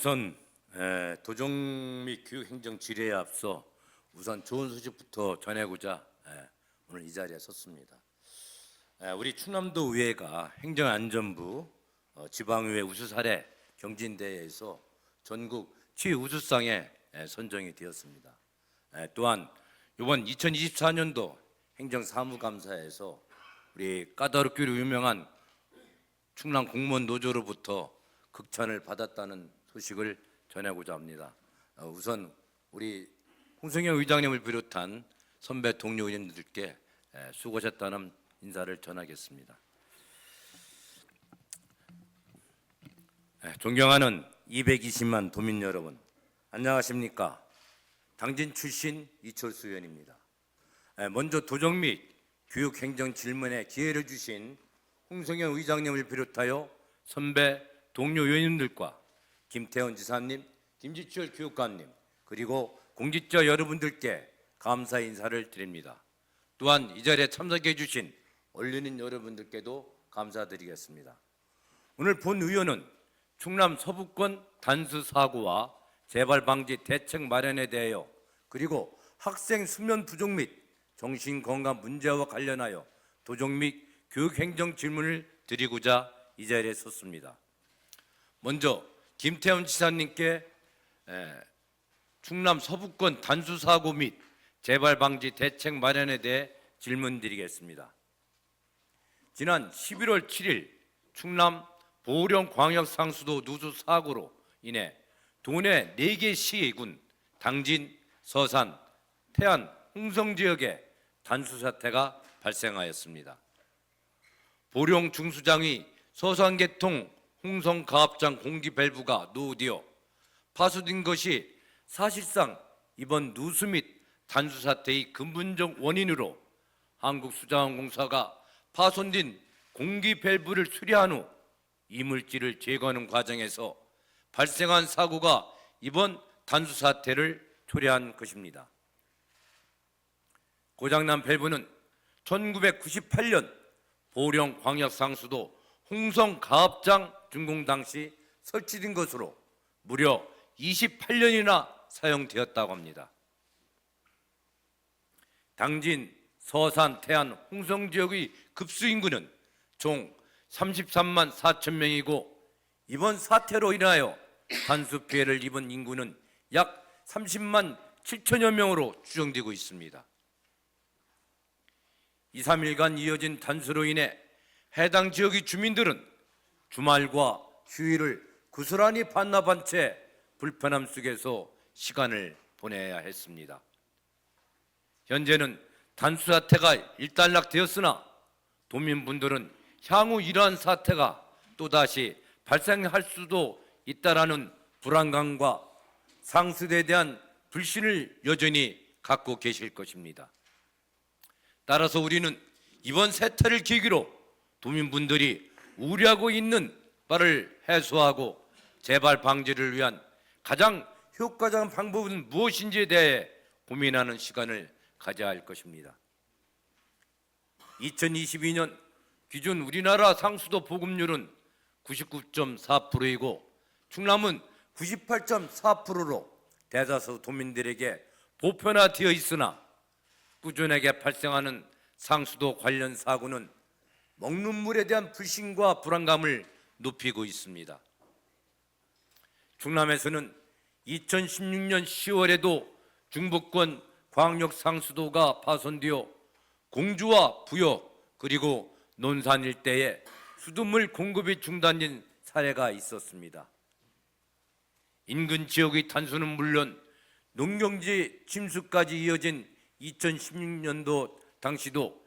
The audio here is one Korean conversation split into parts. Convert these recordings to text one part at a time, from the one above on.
우선 도정 및 교육행정 질의에 앞서 우선 좋은 소식부터 전하고자 오늘 이 자리에 섰습니다. 우리 충남도 의회가 행정안전부 지방의회 우수 사례 경진대회에서 전국 최우수상에 선정이 되었습니다. 또한 이번 2024년도 행정사무감사에서 우리 까다롭기로 유명한 충남 공무원 노조로부터 극찬을 받았다는 소식을 전하고자 합니다. 우선 우리 홍성영 의장님을 비롯한 선배 동료 의원님들께 수고하셨다는 인사를 전하겠습니다. 존경하는 220만 도민 여러분, 안녕하십니까? 당진 출신 이철수 의원입니다. 먼저 도정 및 교육행정 질문에 기회를 주신 홍성영 의장님을 비롯하여 선배 동료 의원님들과 김태원 지사님, 김지철 교육감님, 그리고 공직자 여러분들께 감사 인사를 드립니다. 또한 이 자리에 참석해 주신 언론인 여러분들께도 감사드리겠습니다. 오늘 본 의원은 충남 서부권 단수 사고와 재발 방지 대책 마련에 대하여 그리고 학생 수면 부족 및 정신건강 문제와 관련하여 도정 및 교육행정 질문을 드리고자 이 자리에 섰습니다. 먼저 김태원 지사님께 충남 서부권 단수 사고 및 재발 방지 대책 마련에 대해 질문드리겠습니다. 지난 11월 7일 충남 보령 광역상수도 누수 사고로 인해 도내 4개 시군 당진, 서산, 태안, 홍성 지역에 단수 사태가 발생하였습니다. 보령 중수장이 서산계통 홍성가압장 공기 밸브가 노후되어 파손된 것이 사실상 이번 누수 및 단수 사태의 근본적 원인으로 한국수자원공사가 파손된 공기 밸브를 수리한 후 이물질을 제거하는 과정에서 발생한 사고가 이번 단수 사태를 초래한 것입니다. 고장난 밸브는 1998년 보령 광역상수도 홍성가압장 준공 당시 설치된 것으로 무려 28년이나 사용되었다고 합니다. 당진, 서산, 태안, 홍성 지역의 급수 인구는 총 33만 4천 명이고 이번 사태로 인하여 단수 피해를 입은 인구는 약 30만 7천여 명으로 추정되고 있습니다. 2, 3일간 이어진 단수로 인해 해당 지역의 주민들은 주말과 휴일을 고스란히 반납한 채 불편함 속에서 시간을 보내야 했습니다. 현재는 단수 사태가 일단락되었으나 도민분들은 향후 이러한 사태가 또다시 발생할 수도 있다라는 불안감과 상수에 대한 불신을 여전히 갖고 계실 것입니다. 따라서 우리는 이번 사태를 계기로 도민분들이 우려하고 있는 바를 해소하고 재발 방지를 위한 가장 효과적인 방법은 무엇인지에 대해 고민하는 시간을 가져야 할 것입니다. 2022년 기준 우리나라 상수도 보급률은 99.4%이고 충남은 98.4%로 대다수 도민들에게 보편화되어 있으나 꾸준하게 발생하는 상수도 관련 사고는 먹는 물에 대한 불신과 불안감을 높이고 있습니다. 충남에서는 2016년 10월에도 중부권 광역상수도가 파손되어 공주와 부여 그리고 논산 일대에 수돗물 공급이 중단된 사례가 있었습니다. 인근 지역의 단수는 물론 농경지 침수까지 이어진 2016년도 당시도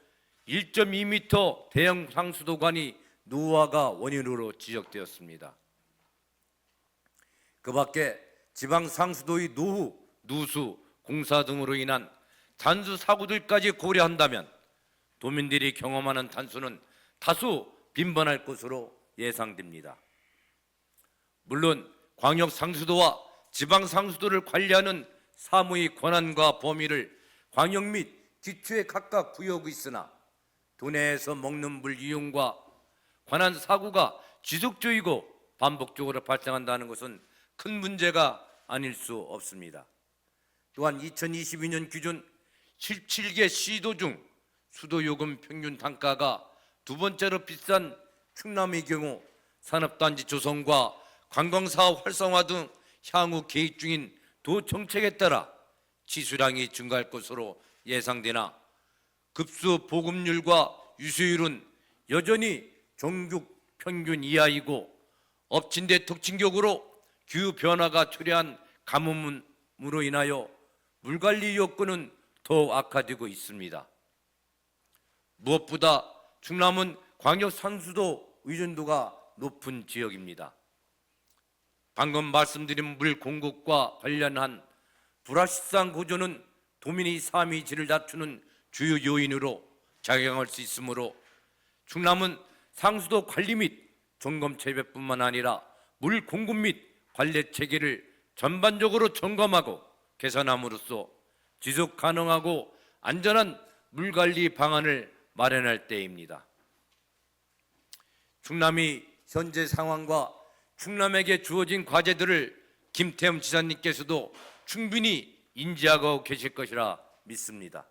1.2m 대형 상수도관이 노후화가 원인으로 지적되었습니다. 그 밖에 지방 상수도의 노후, 누수, 공사 등으로 인한 단수 사고들까지 고려한다면 도민들이 경험하는 단수는 다소 빈번할 것으로 예상됩니다. 물론 광역 상수도와 지방 상수도를 관리하는 사무의 권한과 범위를 광역 및 기초에 각각 부여하고 있으나 도내에서 먹는 물 이용과 관한 사고가 지속적이고 반복적으로 발생한다는 것은 큰 문제가 아닐 수 없습니다. 또한 2022년 기준 17개 시도 중 수도요금 평균 단가가 두 번째로 비싼 충남의 경우 산업단지 조성과 관광사업 활성화 등 향후 계획 중인 도 정책에 따라 지수량이 증가할 것으로 예상되나 급수 보급률과 유수율은 여전히 전국 평균 이하이고 엎친 데 덕친격으로 기후 변화가 초래한 가뭄으로 인하여 물관리 여건은 더욱 악화되고 있습니다. 무엇보다 충남은 광역 상수도 의존도가 높은 지역입니다. 방금 말씀드린 물 공급과 관련한 불확실성 고조는 도민의 삶의 질을 낮추는 주요 요인으로 작용할 수 있으므로 충남은 상수도 관리 및 점검 체계뿐만 아니라 물 공급 및 관리 체계를 전반적으로 점검하고 개선함으로써 지속 가능하고 안전한 물 관리 방안을 마련할 때입니다. 충남의 현재 상황과 충남에게 주어진 과제들을 김태흠 지사님께서도 충분히 인지하고 계실 것이라 믿습니다.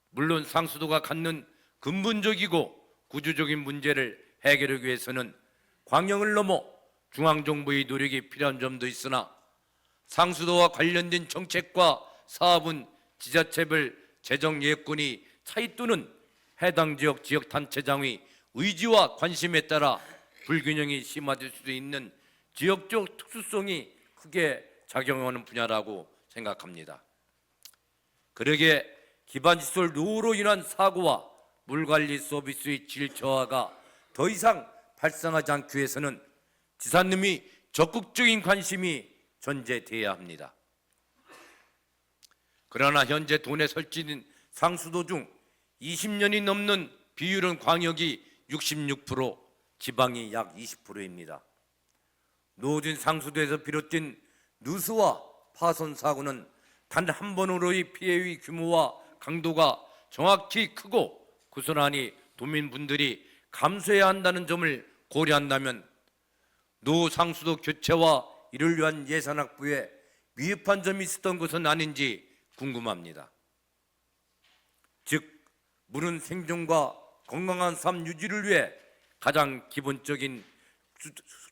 물론 상수도가 갖는 근본적이고 구조적인 문제를 해결하기 위해서는 광역을 넘어 중앙정부의 노력이 필요한 점도 있으나 상수도와 관련된 정책과 사업은 지자체별 재정 예산이 차이 또는 해당 지역 지역단체장의 의지와 관심에 따라 불균형이 심화될 수도 있는 지역적 특수성이 크게 작용하는 분야라고 생각합니다. 그러기에 기반시설 노후로 인한 사고와 물관리 서비스의 질 저하가 더 이상 발생하지 않기 위해서는 지사님이 적극적인 관심이 전제돼야 합니다. 그러나 현재 도내 설치된 상수도 중 20년이 넘는 비율은 광역이 66%, 지방이 약 20%입니다. 노후진 상수도에서 비롯된 누수와 파손 사고는 단 한 번으로의 피해의 규모와 강도가 정확히 크고 고스란히 도민분들이 감수해야 한다는 점을 고려한다면 노후 상수도 교체와 이를 위한 예산 확보에 미흡한 점이 있었던 것은 아닌지 궁금합니다. 즉, 물은 생존과 건강한 삶 유지를 위해 가장 기본적인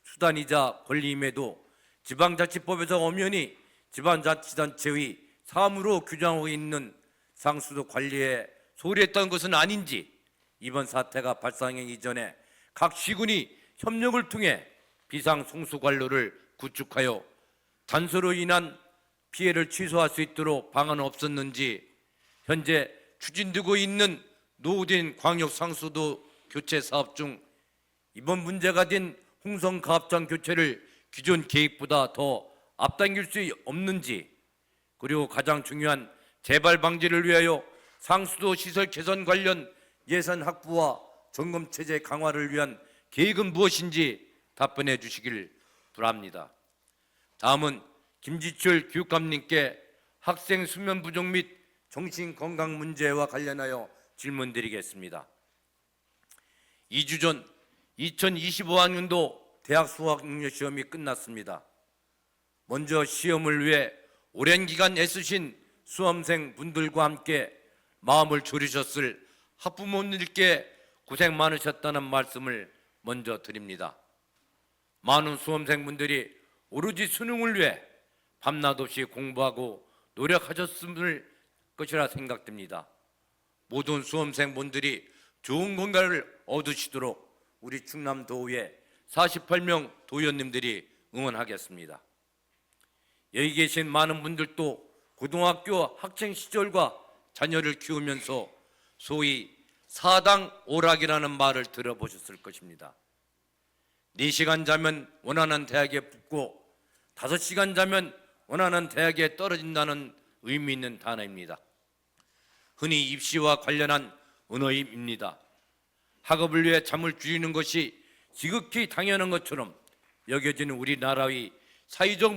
수단이자 권리임에도 지방자치법에서 엄연히 지방자치단체의 사무로 규정하고 있는 상수도 관리에 소홀했던 것은 아닌지 이번 사태가 발생하기 이전에 각 시군이 협력을 통해 비상송수관로를 구축하여 단서로 인한 피해를 취소할 수 있도록 방안은 없었는지 현재 추진되고 있는 노후된 광역 상수도 교체 사업 중 이번 문제가 된 홍성가압장 교체를 기존 계획보다 더 앞당길 수 없는지, 그리고 가장 중요한 재발 방지를 위하여 상수도 시설 개선 관련 예산 확보와 점검 체제 강화를 위한 계획은 무엇인지 답변해 주시길 바랍니다. 다음은 김지철 교육감님께 학생 수면 부족 및 정신건강 문제와 관련하여 질문드리겠습니다. 2주 전 2025학년도 대학 수학능력 시험이 끝났습니다. 먼저 시험을 위해 오랜 기간 애쓰신 수험생 분들과 함께 마음을 졸이셨을 학부모님들께 고생 많으셨다는 말씀을 먼저 드립니다. 많은 수험생분들이 오로지 수능을 위해 밤낮 없이 공부하고 노력하셨을 것이라 생각됩니다. 모든 수험생분들이 좋은 건강을 얻으시도록 우리 충남도의 48명 도의원님들이 응원하겠습니다. 여기 계신 많은 분들도 고등학교 학창 시절과 자녀를 키우면서 소위 사당 오락이라는 말을 들어보셨을 것입니다. 4시간 자면 원하는 대학에 붙고 5시간 자면 원하는 대학에 떨어진다는 의미 있는 단어입니다. 흔히 입시와 관련한 언어입니다. 학업을 위해 잠을 줄이는 것이 지극히 당연한 것처럼 여겨지는 우리나라의 사회적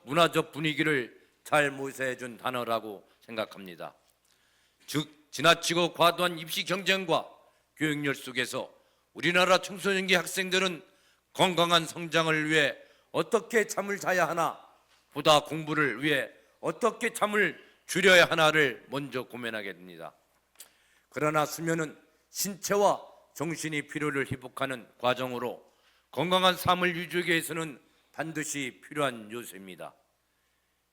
문화적 분위기를 잘 모색해준 단어라고 생각합니다. 즉, 지나치고 과도한 입시 경쟁과 교육열 속에서 우리나라 청소년기 학생들은 건강한 성장을 위해 어떻게 잠을 자야 하나, 보다 공부를 위해 어떻게 잠을 줄여야 하나를 먼저 고민하게 됩니다. 그러나 수면은 신체와 정신이 피로를 회복하는 과정으로 건강한 삶을 유지하기 위해서는 반드시 필요한 요소입니다.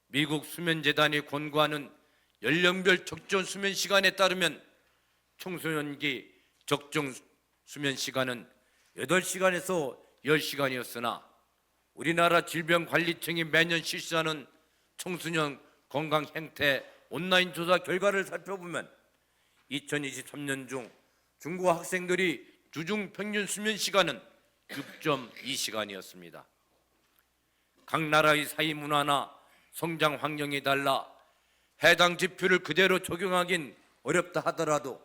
미국 수면재단이 권고하는 연령별 적정 수면 시간에 따르면 청소년기 적정 수면 시간은 8시간에서 10시간이었으나 우리나라 질병관리청이 매년 실시하는 청소년 건강 행태 온라인 조사 결과를 살펴보면 2023년 중 중고 학생들이 주중 평균 수면 시간은 6.2시간이었습니다. 각 나라의 사회 문화나 성장 환경이 달라 해당 지표를 그대로 적용하긴 어렵다 하더라도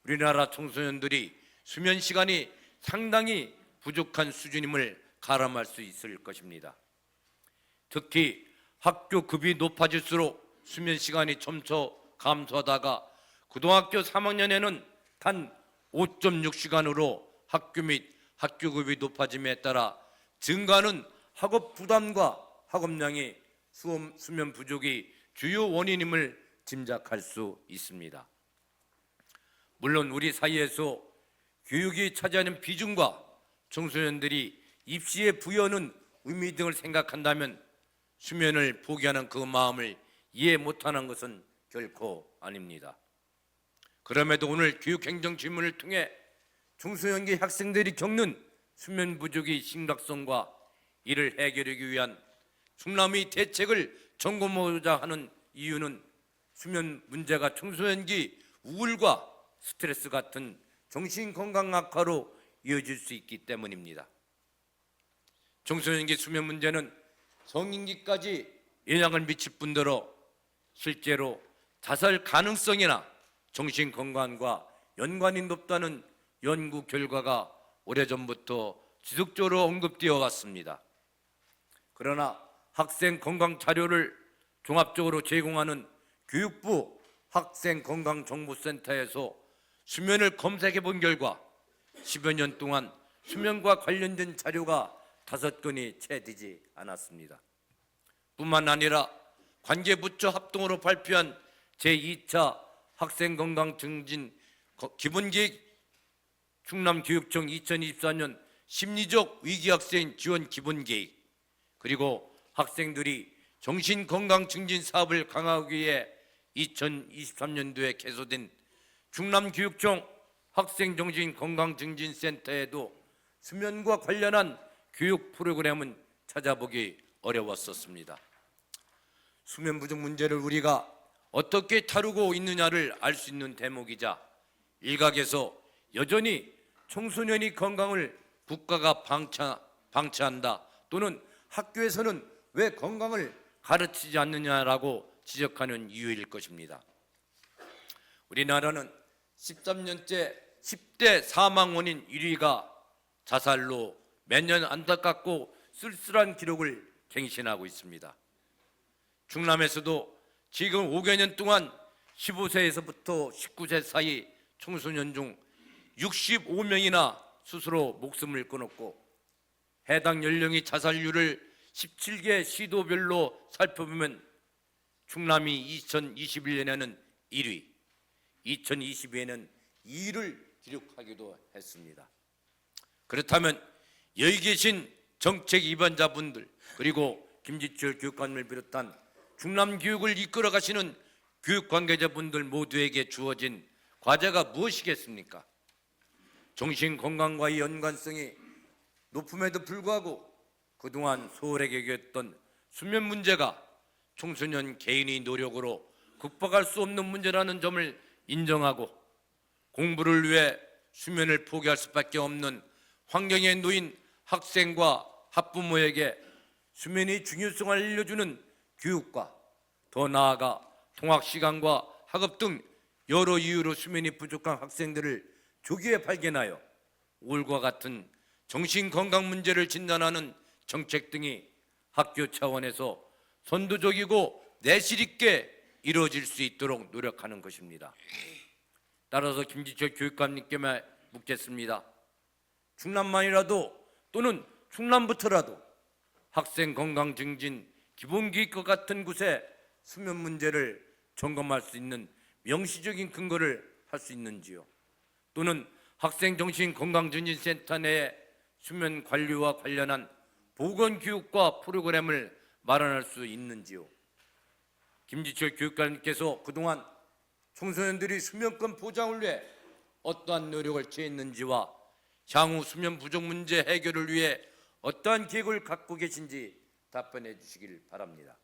우리나라 청소년들이 수면 시간이 상당히 부족한 수준임을 가늠할 수 있을 것입니다. 특히 학교 급이 높아질수록 수면 시간이 점차 감소하다가 고등학교 3학년에는 단 5.6시간으로 학교 및 학교급이 높아짐에 따라 증가하는 학업 부담과 학업량이 수면 부족이 주요 원인임을 짐작할 수 있습니다. 물론 우리 사이에서 교육이 차지하는 비중과 청소년들이 입시에 부여하는 의미 등을 생각한다면 수면을 포기하는 그 마음을 이해 못하는 것은 결코 아닙니다. 그럼에도 오늘 교육행정 질문을 통해 청소년기 학생들이 겪는 수면 부족의 심각성과 이를 해결하기 위한 충남의 대책을 점검하고자 하는 이유는 수면 문제가 청소년기 우울과 스트레스 같은 정신건강 악화로 이어질 수 있기 때문입니다. 청소년기 수면 문제는 성인기까지 영향을 미칠 뿐더러 실제로 자살 가능성이나 정신건강과 연관이 높다는 연구 결과가 오래전부터 지속적으로 언급되어 왔습니다. 그러나 학생 건강 자료를 종합적으로 제공하는 교육부 학생건강정보센터에서 수면을 검색해 본 결과 10여 년 동안 수면과 관련된 자료가 5건이 채 되지 않았습니다. 뿐만 아니라 관계부처 합동으로 발표한 제2차 학생건강증진 기본계획 충남교육청 2024년 심리적 위기학생 지원 기본계획, 그리고 학생들이 정신건강증진 사업을 강화하기 위해 2023년도에 개소된 충남교육청 학생정신건강증진센터에도 수면과 관련한 교육 프로그램은 찾아보기 어려웠었습니다. 수면 부족 문제를 우리가 어떻게 다루고 있느냐를 알 수 있는 대목이자 일각에서 여전히 청소년의 건강을 국가가 방치한다 또는 학교에서는 왜 건강을 가르치지 않느냐라고 지적하는 이유일 것입니다. 우리나라는 13년째 10대 사망 원인 1위가 자살로 매년 안타깝고 쓸쓸한 기록을 갱신하고 있습니다. 충남에서도 지금 5여 년 동안 15세에서부터 19세 사이 청소년 중 65명이나 스스로 목숨을 끊었고 해당 연령의 자살률을 17개 시도별로 살펴보면 충남이 2021년에는 1위, 2022년에는 2위를 기록하기도 했습니다. 그렇다면 여기 계신 정책 위반자분들 그리고 김지철 교육감을 비롯한 충남교육을 이끌어 가시는 교육 관계자분들 모두에게 주어진 과제가 무엇이겠습니까? 정신건강과의 연관성이 높음에도 불구하고 그동안 소홀하게 여겼던 수면 문제가 청소년 개인의 노력으로 극복할 수 없는 문제라는 점을 인정하고 공부를 위해 수면을 포기할 수밖에 없는 환경에 놓인 학생과 학부모에게 수면의 중요성을 알려주는 교육과 더 나아가 통학시간과 학업 등 여러 이유로 수면이 부족한 학생들을 조기에 발견하여 우울과 같은 정신건강 문제를 진단하는 정책 등이 학교 차원에서 선도적이고 내실 있게 이루어질 수 있도록 노력하는 것입니다. 따라서 김지철 교육감님께 묻겠습니다. 충남만이라도 또는 충남부터라도 학생 건강 증진 기본계획과 같은 곳에 수면 문제를 점검할 수 있는 명시적인 근거를 할 수 있는지요? 또는 학생정신건강증진센터 내에 수면 관리와 관련한 보건교육과 프로그램을 마련할 수 있는지요? 김지철 교육감님께서 그동안 청소년들이 수면권 보장을 위해 어떠한 노력을 취했는지와 향후 수면 부족 문제 해결을 위해 어떠한 계획을 갖고 계신지 답변해 주시길 바랍니다.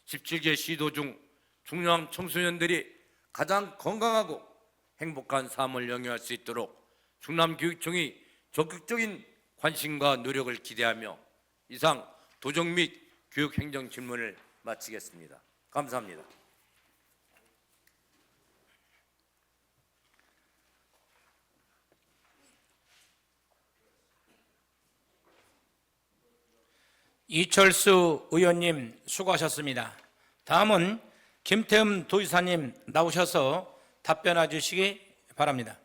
17개 시도 중 충남 청소년들이 가장 건강하고 행복한 삶을 영위할 수 있도록 충남교육청이 적극적인 관심과 노력을 기대하며 이상 도정 및 교육행정 질문을 마치겠습니다. 감사합니다. 이철수 의원님 수고하셨습니다. 다음은 김태흠 도지사님 나오셔서 답변해 주시기 바랍니다.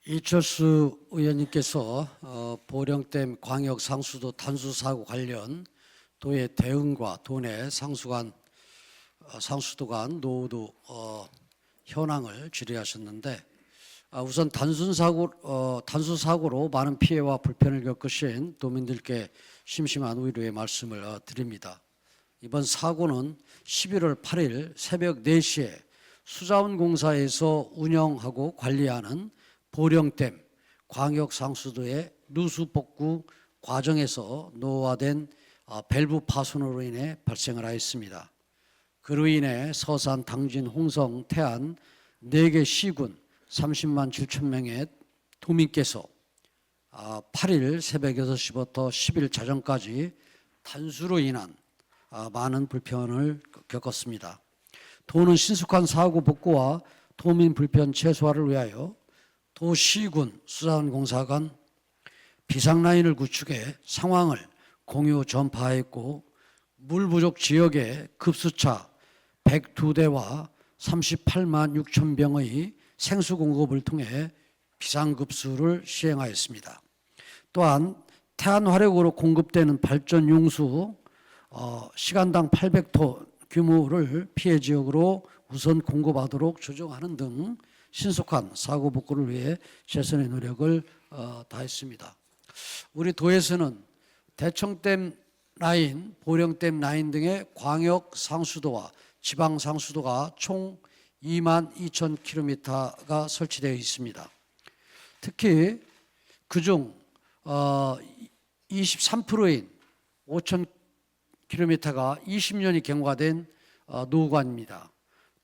이철수 의원님께서 보령댐 광역 상수도 단수 사고 관련 도의 대응과 도내 상수도 간 노후도 현황을 질의하셨는데, 우선 단수 사고로 많은 피해와 불편을 겪으신 도민들께 심심한 위로의 말씀을 드립니다. 이번 사고는 11월 8일 새벽 4시에 수자원공사에서 운영하고 관리하는 보령댐 광역상수도의 누수복구 과정에서 노후화된 밸브 파손으로 인해 발생을 하였습니다. 그로 인해 서산, 당진, 홍성, 태안 4개 시군 30만 7천 명의 도민께서 8일 새벽 6시부터 10일 자정까지 단수로 인한 많은 불편을 겪었습니다. 도는 신속한 사고 복구와 도민 불편 최소화를 위하여 도시군 수자원공사 간 비상라인을 구축해 상황을 공유 전파했고, 물 부족 지역에 급수차 102대와 38만 6천 병의 생수 공급을 통해 비상급수를 시행하였습니다. 또한 태안 화력으로 공급되는 발전 용수 시간당 800톤 규모를 피해 지역으로 우선 공급하도록 조정하는 등 신속한 사고 복구를 위해 최선의 노력을 다했습니다. 우리 도에서는 대청댐 라인, 보령댐 라인 등의 광역 상수도와 지방 상수도가 총 2만 2천 킬로미터가 설치되어 있습니다. 특히 그중 23%인 5천 킬로미터가 20년이 경과된 노후관입니다.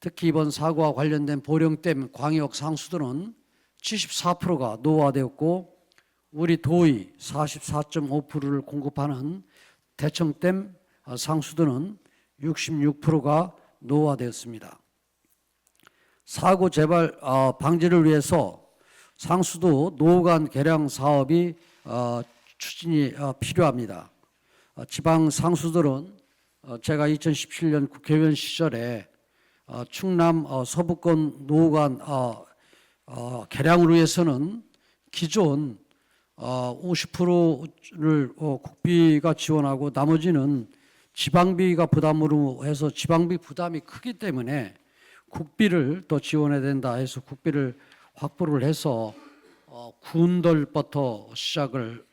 특히 이번 사고와 관련된 보령댐 광역 상수도는 74%가 노후화되었고, 우리 도의 44.5%를 공급하는 대청댐 상수도는 66%가 노후화되었습니다. 사고 재발 방지를 위해서 상수도 노후관 개량 사업이 추진이 필요합니다. 지방 상수도는 제가 2017년 국회의원 시절에 충남 서부권 노후관 개량을 위해서는 기존 50%를 국비가 지원하고 나머지는 지방비가 부담으로 해서 지방비 부담이 크기 때문에 국비를 더 지원해야 된다 해서 국비를 확보를 해서 군들부터 시작을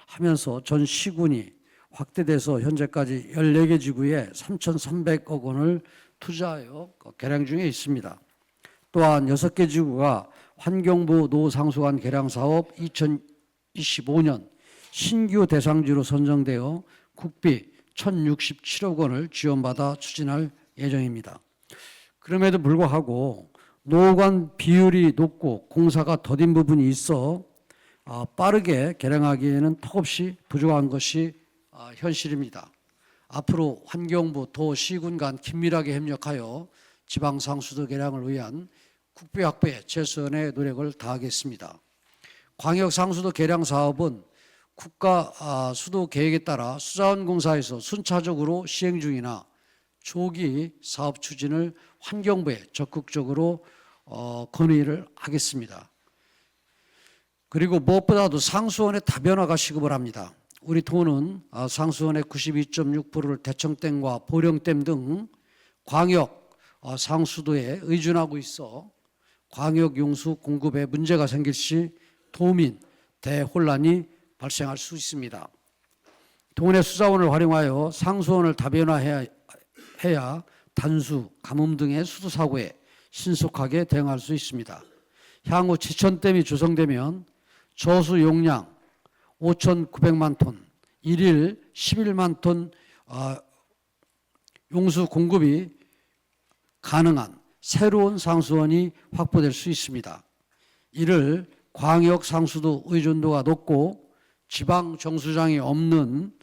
하면서 전 시군이 확대돼서 현재까지 14개 지구에 3,300억 원을 투자하여 개량 중에 있습니다. 또한 6개 지구가 환경부 노상수관 개량 사업 2025년 신규 대상지로 선정되어 국비 1,067억 원을 지원받아 추진할 예정입니다. 그럼에도 불구하고 노후관 비율이 높고 공사가 더딘 부분이 있어 빠르게 개량하기에는 턱없이 부족한 것이 현실입니다. 앞으로 환경부, 도, 시군 간 긴밀하게 협력하여 지방상수도 개량을 위한 국비 확보에 최선의 노력을 다하겠습니다. 광역 상수도 개량 사업은 국가 수도 계획에 따라 수자원공사에서 순차적으로 시행 중이나 조기 사업 추진을 환경부에 적극적으로 건의를 하겠습니다. 그리고 무엇보다도 상수원의 다변화가 시급을 합니다. 우리 도는 상수원의 92.6%를 대청댐과 보령댐 등 광역 상수도에 의존하고 있어 광역 용수 공급에 문제가 생길 시 도민 대혼란이 발생할 수 있습니다. 도내 수자원을 활용하여 상수원을 다변화해야 단수, 가뭄 등의 수도 사고에 신속하게 대응할 수 있습니다. 향후 지천댐이 조성되면 저수 용량 5,900만 톤, 일일 11만 톤 용수 공급이 가능한 새로운 상수원이 확보될 수 있습니다. 이를 광역 상수도 의존도가 높고 지방 정수장이 없는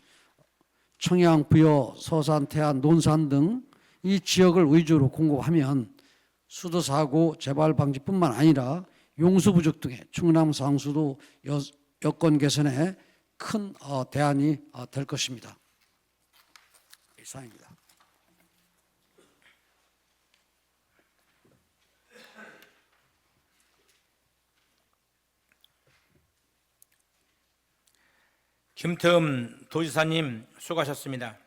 청양, 부여, 서산, 태안, 논산 등 이 지역을 위주로 공급하면 수도 사고 재발 방지뿐만 아니라 용수 부족 등의 충남 상수도 여건 개선에 큰 대안이 될 것입니다. 이상입니다. 김태흠 도지사님 수고하셨습니다.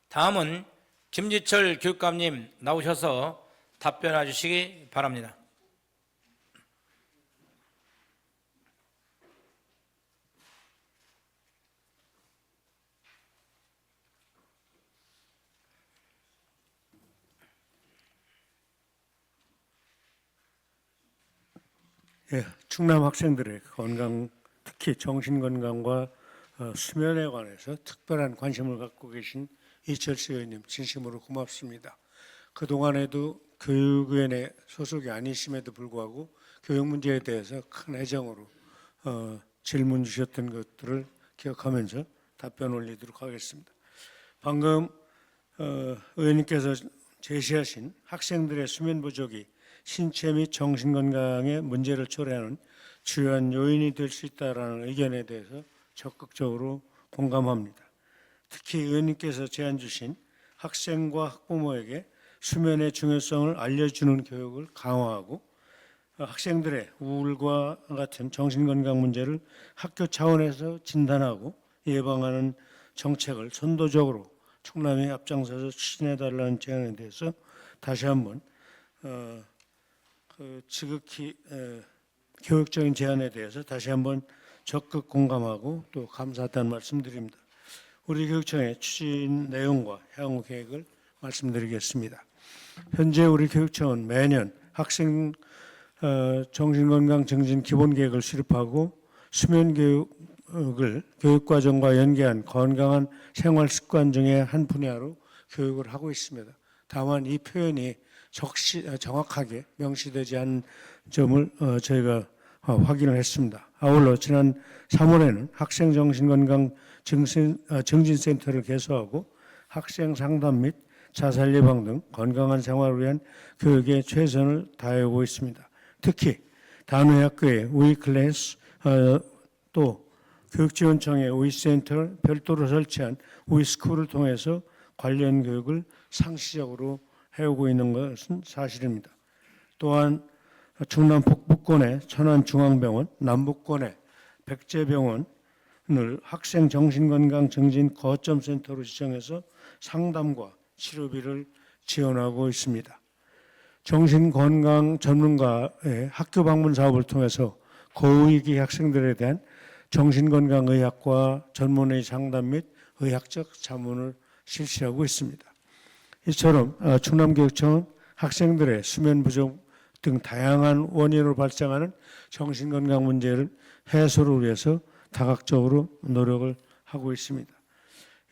다음은 김지철 교육감님 나오셔서 답변해 주시기 바랍니다. 예, 충남 학생들의 건강, 특히 정신 건강과 수면에 관해서 특별한 관심을 갖고 계신 이철수 의원님 진심으로 고맙습니다. 그동안에도 교육위원회 소속이 아니심에도 불구하고 교육 문제에 대해서 큰 애정으로 질문 주셨던 것들을 기억하면서 답변 올리도록 하겠습니다. 방금 의원님께서 제시하신 학생들의 수면 부족이 신체 및 정신 건강에 문제를 초래하는 주요한 요인이 될 수 있다라는 의견에 대해서 적극적으로 공감합니다. 특히 의원님께서 제안 주신 학생과 학부모에게 수면의 중요성을 알려주는 교육을 강화하고 학생들의 우울과 같은 정신건강 문제를 학교 차원에서 진단하고 예방하는 정책을 선도적으로 충남이 앞장서서 추진해달라는 제안에 대해서 다시 한번 지극히 교육적인 제안에 대해서 다시 한번 적극 공감하고 또 감사하다는 말씀드립니다. 우리 교육청의 추진 내용과 향후 계획을 말씀드리겠습니다. 현재 우리 교육청은 매년 학생 정신건강 증진 기본계획을 수립하고 수면 교육을 교육과정과 연계한 건강한 생활 습관 중에 한 분야로 교육을 하고 있습니다. 다만 이 표현이 정확하게 명시되지 않은 점을 저희가 확인을 했습니다. 아울러 지난 3월에는 학생정신건강 증진센터를 개소하고 학생 상담 및 자살 예방 등 건강한 생활을 위한 교육에 최선을 다하고 있습니다. 특히 단호학교의 우이클래스 또 교육지원청의 우이센터를 별도로 설치한 우이스쿨을 통해서 관련 교육을 상시적으로 해오고 있는 것은 사실입니다. 또한 충남 북부권의 천안중앙병원, 남부권의 백제병원을 학생 정신건강 증진 거점센터로 지정해서 상담과 치료비를 지원하고 있습니다. 정신건강 전문가의 학교 방문 사업을 통해서 고위기 학생들에 대한 정신건강의학과 전문의 상담 및 의학적 자문을 실시하고 있습니다. 이처럼 충남교육청은 학생들의 수면 부족 등 다양한 원인으로 발생하는 정신건강 문제를 해소를 위해서 다각적으로 노력을 하고 있습니다.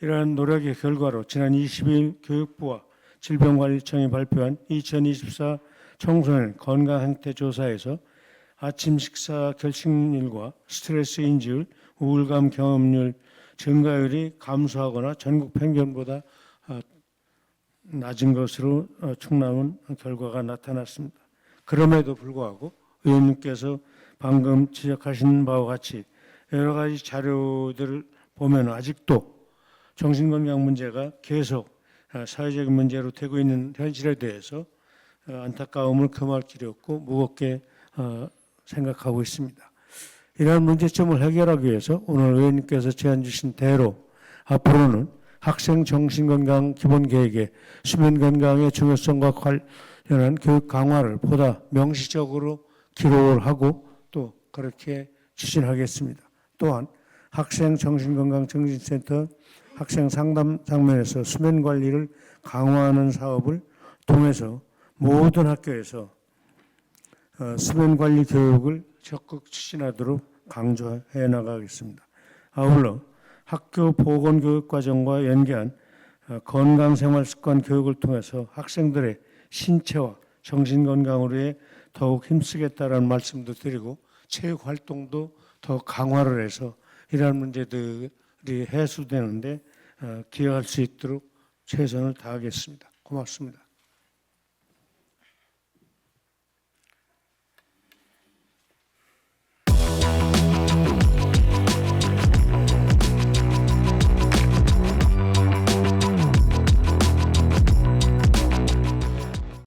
이러한 노력의 결과로 지난 20일 교육부와 질병관리청이 발표한 2024 청소년 건강행태조사에서 아침 식사 결식률과 스트레스 인지율, 우울감 경험률 증가율이 감소하거나 전국 평균보다 낮은 것으로 충남은 결과가 나타났습니다. 그럼에도 불구하고 의원님께서 방금 지적하신 바와 같이 여러 가지 자료들을 보면 아직도 정신건강 문제가 계속 사회적인 문제로 되고 있는 현실에 대해서 안타까움을 금할 길이 없고 무겁게 생각하고 있습니다. 이러한 문제점을 해결하기 위해서 오늘 의원님께서 제안 주신 대로 앞으로는 학생 정신건강 기본계획에 수면건강의 중요성과 관련한 교육 강화를 보다 명시적으로 기록을 하고 또 그렇게 추진하겠습니다. 또한 학생 정신건강증진센터 학생 상담 장면에서 수면 관리를 강화하는 사업을 통해서 모든 학교에서 수면 관리 교육을 적극 추진하도록 강조해 나가겠습니다. 아울러 학교 보건교육과정과 연계한 건강생활습관 교육을 통해서 학생들의 신체와 정신건강으로의 더욱 힘쓰겠다라는 말씀도 드리고 체육활동도 더 강화를 해서 이러한 문제들이 해소되는데 기여할 수 있도록 최선을 다하겠습니다. 고맙습니다.